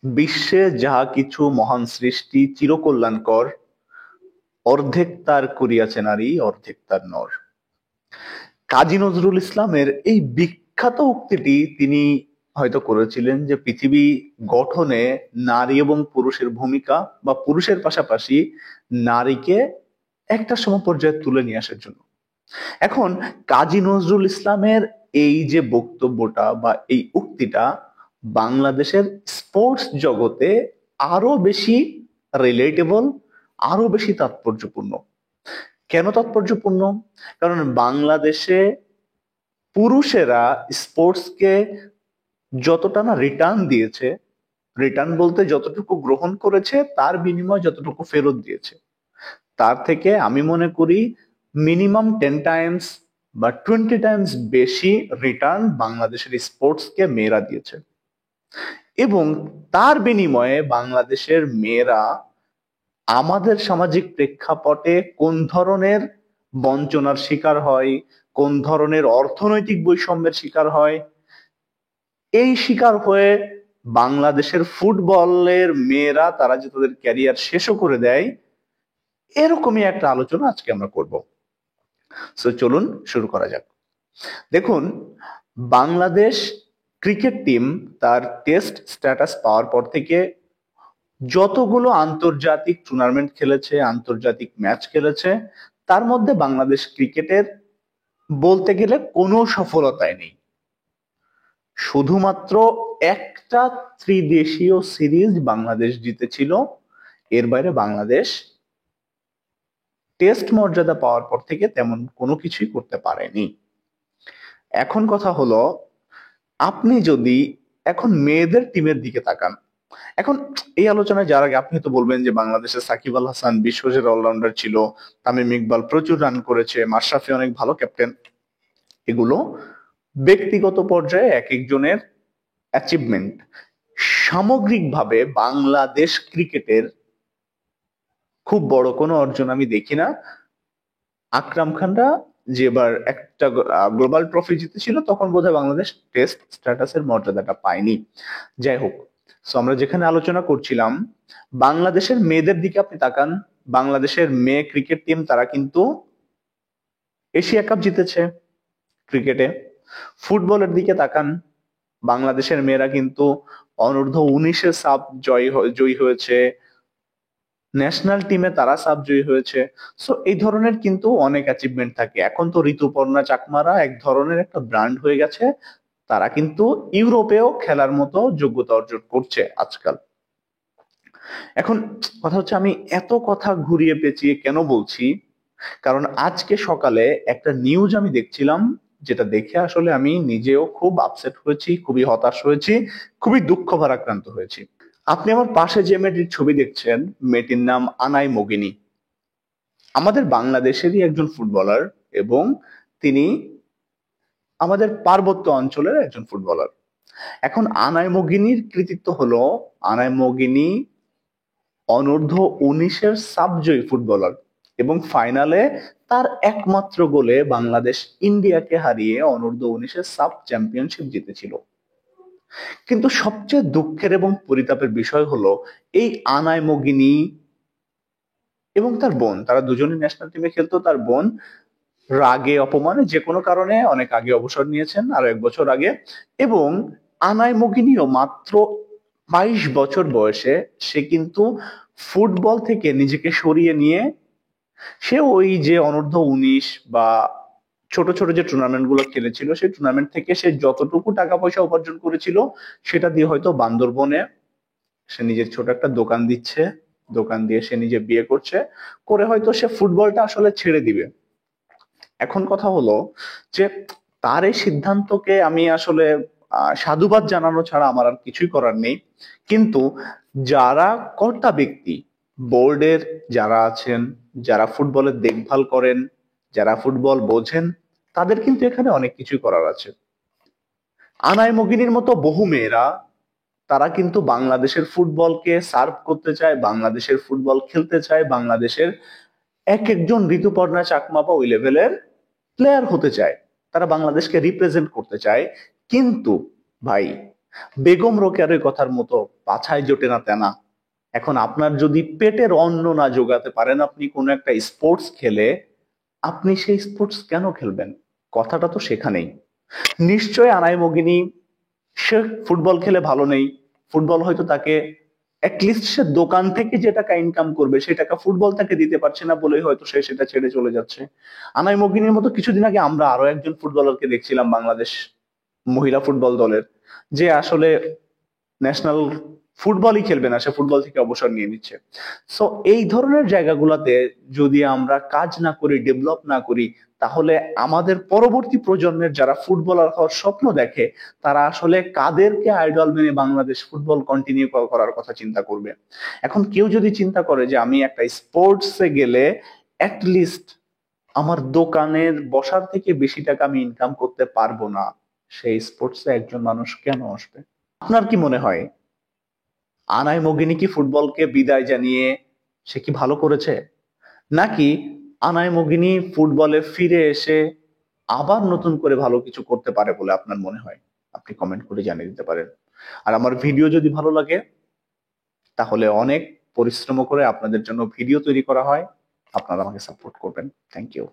বিশ্বে যাহা কিছু মহান সৃষ্টি চিরকল্যাণকর, অর্ধেক তার করিয়াছে নারী, অর্ধেক তার নর। কাজী নজরুল ইসলামের এই বিখ্যাত উক্তিটি তিনি হয়তো করেছিলেন যে পৃথিবী গঠনে নারী এবং পুরুষের ভূমিকা বা পুরুষের পাশাপাশি নারীকে একটা সমপর্যায়ে তুলে নিয়ে আসার জন্য। এখন কাজী নজরুল ইসলামের এই যে বক্তব্যটা বা এই উক্তিটা বাংলাদেশের স্পোর্টস জগতে আরো বেশি রিলেটেবল, আরো বেশি তাৎপর্যপূর্ণ। কেন তাৎপর্যপূর্ণ? কারণ বাংলাদেশে পুরুষেরা স্পোর্টসকে যতটা না রিটার্ন দিয়েছে, রিটার্ন বলতে যতটুকু গ্রহণ করেছে তার বিনিময়ে যতটুকু ফেরত দিয়েছে, তার থেকে আমি মনে করি মিনিমাম 10 টাইমস বা 20 টাইমস বেশি রিটার্ন বাংলাদেশের স্পোর্টসকে মেয়েরা দিয়েছে। এবং তার বিনিময়ে বাংলাদেশের মেয়েরা আমাদের সামাজিক প্রেক্ষাপটে কোন ধরনের বঞ্চনার শিকার হয়, কোন ধরনের অর্থনৈতিক বৈষম্যের শিকার হয়, এই শিকার হয়ে বাংলাদেশের ফুটবলের মেয়েরা তারা যে তাদের ক্যারিয়ার শেষও করে দেয়, এরকমই একটা আলোচনা আজকে আমরা করব। সো চলুন শুরু করা যাক। দেখুন, বাংলাদেশ ক্রিকেট টিম তার টেস্ট স্ট্যাটাস পাওয়ার পর থেকে যতগুলো আন্তর্জাতিক টুর্নামেন্ট খেলেছে, আন্তর্জাতিক ম্যাচ খেলেছে, তার মধ্যে বাংলাদেশ ক্রিকেটের বলতে গেলে কোনো সফলতাই নেই। শুধুমাত্র একটা ত্রিদেশীয় সিরিজ বাংলাদেশ জিতেছিল, এর বাইরে বাংলাদেশ টেস্ট মর্যাদা পাওয়ার পর থেকে তেমন কোনো কিছুই করতে পারেনি। এখন কথা হলো, আপনি যদি এখন মেয়েদের টিমের দিকে তাকান, এখন এই আলোচনায় যার আগে আপনি তো বলবেন যে বাংলাদেশের সাকিব আল হাসান বিশ্বজের অলরাউন্ডার ছিল, তামিম ইকবাল প্রচুর রান করেছে, মাশরাফি অনেক ভালো ক্যাপ্টেন। এগুলো ব্যক্তিগত পর্যায়ে এক একজনের অ্যাচিভমেন্ট। সামগ্রিকভাবে বাংলাদেশ ক্রিকেটের খুব বড় কোনো অর্জন আমি দেখি না। আকরাম খানরা যেবার একটা গ্লোবাল ট্রফি জিতেছিল তখন বোধহয় বাংলাদেশ টেস্ট স্ট্যাটাসের মর্যাদাটা পায়নি। যাই হোক, সো আমরা যেখানে আলোচনা করছিলাম, বাংলাদেশের মেয়েদের দিকে আপনি তাকান। বাংলাদেশের মেয়ে ক্রিকেট টিম তারা কিন্তু এশিয়া কাপ জিতেছে ক্রিকেটে। ফুটবলের দিকে তাকান, বাংলাদেশের মেয়েরা কিন্তু অনূর্ধ্ব 19-এ সাব জয়ী হয়েছে, ন্যাশনাল টিমে তারা সাব জয়ী হয়েছে। সো এই ধরনের কিন্তু অনেক অ্যাচিভমেন্ট থাকে। এখন তো ঋতুপর্ণা চাকমারা এক ধরনের একটা ব্র্যান্ড হয়ে গেছে, তারা কিন্তু ইউরোপেও খেলার মতো যোগ্যতা অর্জন করছে আজকাল। এখন কথা হচ্ছে, আমি এত কথা ঘুরিয়ে পেঁচিয়ে কেন বলছি, কারণ আজকে সকালে একটা নিউজ আমি দেখছিলাম, যেটা দেখে আসলে আমি নিজেও খুব আপসেট হয়েছি, খুবই হতাশ হয়েছি, খুবই দুঃখ ভারাক্রান্ত হয়েছি। আপনি আমার পাশে যে মেয়েটির ছবি দেখছেন, মেয়েটির নাম আনাই মগিনী। আমাদের বাংলাদেশেরই একজন ফুটবলার, এবং তিনি আমাদের পার্বত্য অঞ্চলের একজন ফুটবলার। এখন আনাই মগিনীর কৃতিত্ব হলো, আনাই মগিনী অনূর্ধ্ব 19-এর সাবজয়ী ফুটবলার, এবং ফাইনালে তার একমাত্র গোলে বাংলাদেশ ইন্ডিয়াকে হারিয়ে অনূর্ধ্ব 19-এর সাব চ্যাম্পিয়নশিপ জিতেছিল। কিন্তু সবচেয়ে দুঃখের এবং পরিতাপের বিষয় হলো, এই আনাই মগিনী এবং তার বোন, তারা দুজনই ন্যাশনাল টিমে খেলতো। তার বোন রাগে অপমানে যে কোনো কারণে অনেক আগে অবসর নিয়েছেন, আরো 1 বছর আগে। এবং আনাই মগিনীও মাত্র 22 বছর বয়সে সে কিন্তু ফুটবল থেকে নিজেকে সরিয়ে নিয়ে সে ওই যে অনূর্ধ্ব 19 বা ছোট ছোট যে টুর্নামেন্ট গুলো খেলেছিল, সেই টুর্নামেন্ট থেকে সে যতটুকু টাকা পয়সা উপার্জন করেছিল সেটা দিয়ে হয়তো বান্দরবনে সে নিজের ছোট একটা দোকান দিচ্ছে, দোকান দিয়ে সে নিজে বিয়ে করছে, করে হয়তো সে ফুটবলটা আসলে ছেড়ে দিবে। এখন কথা হলো যে তার এই সিদ্ধান্তকে আমি আসলে সাধুবাদ জানানো ছাড়া আমার আর কিছুই করার নেই। কিন্তু যারা কর্তা ব্যক্তি, বোর্ডের যারা আছেন, যারা ফুটবলের দেখভাল করেন, যারা ফুটবল বোঝেন, তাদের কিন্তু এখানে অনেক কিছুই করার আছে। আনাই মগিনীর মতো বহু মেয়েরা, তারা কিন্তু বাংলাদেশের ফুটবলকে সার্ভ করতে চায়, বাংলাদেশের ফুটবল খেলতে চায়, বাংলাদেশের এক একজন ঋতুপর্ণা চাকমা বা ওই লেভেলের প্লেয়ার হতে চায়, তারা বাংলাদেশকে রিপ্রেজেন্ট করতে চায়। কিন্তু ভাই, বেগম রোকেয়ারের কথার মতো পাছায় জোটে না তেনা। এখন আপনার যদি পেটের অন্ন না জোগাতে পারেন আপনি কোনো একটা স্পোর্টস খেলে, আপনি সেই স্পোর্টস কেন খেলবেন? কথাটা তো সেখানেই। নিশ্চয় আনাই মগিনী সে ফুটবল খেলে ভালো নেই, ফুটবল হয়তো তাকে অ্যাটলিস্ট সে দোকান থেকে যে টাকা ইনকাম করবে সেই টাকা ফুটবল তাকে দিতে পারছে না বলেই হয়তো সে সেটা ছেড়ে চলে যাচ্ছে। আনাই মগিনীর মতো কিছুদিন আগে আমরা আরো একজন ফুটবলারকে দেখছিলাম বাংলাদেশ মহিলা ফুটবল দলের, যে আসলে ন্যাশনাল ফুটবলই খেলবে না, সে ফুটবল থেকে অবসর নিয়ে নিচ্ছে। সো এই ধরনের জায়গাগুলোতে যদি আমরা কাজ না করি, ডেভেলপ না করি, তাহলে আমাদের পরবর্তী প্রজন্মের যারা ফুটবলার হওয়ার স্বপ্ন দেখে তারা আসলে কাদেরকে আইডল মেনে বাংলাদেশ ফুটবল কন্টিনিউ করার কথা চিন্তা করবে। এখন কেউ যদি চিন্তা করে যে আমি একটা স্পোর্টসে গেলে অ্যাটলিস্ট আমার দোকানের বসার থেকে বেশি টাকা আমি ইনকাম করতে পারবো না, সেই স্পোর্টসে একজন মানুষ কেন আসবে? আপনার কি মনে হয় আনাই মগিনী কি ফুটবলকে বিদায় জানিয়ে সে কি ভালো করেছে, নাকি আনাই মগিনী ফুটবলে ফিরে এসে আবার নতুন করে ভালো কিছু করতে পারে বলে আপনার মনে হয়? আপনি কমেন্ট করে জানিয়ে দিতে পারেন। আর আমার ভিডিও যদি ভালো লাগে তাহলে অনেক পরিশ্রম করে আপনাদের জন্য ভিডিও তৈরি করা হয়, আপনারা আমাকে সাপোর্ট করবেন। Thank you.